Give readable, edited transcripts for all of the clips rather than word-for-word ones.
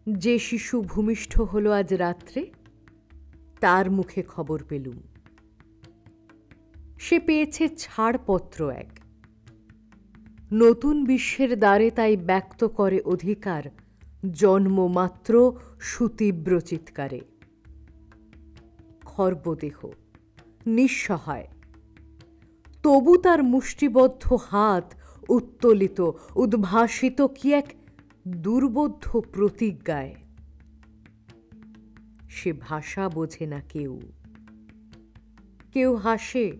যে শিশু ভূমিষ্ঠ হল আজ রাত্রে, তার মুখে খবর পেলুম। সে পেয়েছে ছাড়পত্র এক। নতুন বিশ্বের দ্বারে তাই ব্যক্ত করে অধিকার জন্মমাত্র সুতীব্র চিৎকারে। খর্বদেহ, নিঃসহায়, তবু তার মুষ্টিবদ্ধ হাত উত্তোলিত, উদ্ভাসিত কি এক দুর্বোধ্য প্রতিজ্ঞায়। সে ভাষা বোঝে না কেউ। কেউ হাসে,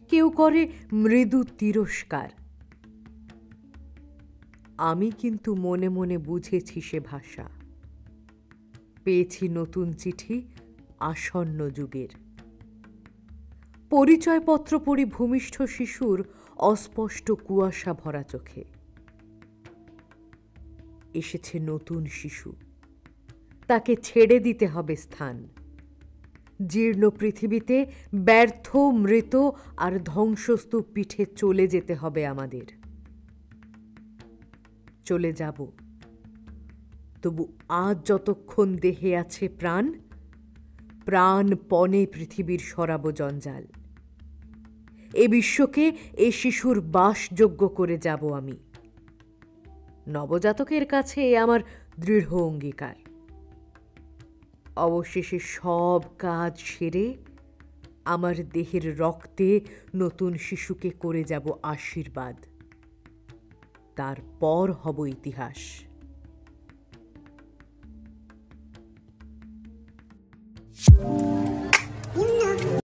কেউ করে মৃদু তিরস্কার। আমি কিন্তু মনে মনে বুঝেছি সে ভাষা। পেয়েছি নতুন চিঠি আসন্ন যুগের। পরিচয়পত্র পড়ি ভূমিষ্ঠ শিশুর অস্পষ্ট কুয়াশা ভরা চোখে। এসেছে নতুন শিশু, তাকে ছেড়ে দিতে হবে স্থান। জীর্ণ পৃথিবীতে ব্যর্থ, মৃত আর ধ্বংসস্তূপ পিঠে চলে যেতে হবে আমাদের। চলে যাব, তবু আজ যতক্ষণ দেহে আছে প্রাণ, প্রাণপণে পৃথিবীর সরাব জঞ্জাল। এ বিশ্বকে এ শিশুর বাসযোগ্য করে যাব আমি। নবজাতকের কাছে এ আমার দৃঢ় অঙ্গীকার। অবশেষে সব কাজ সেরে আমার দেহের রক্তে নতুন শিশুকে করে যাব আশীর্বাদ। তারপর হব ইতিহাস।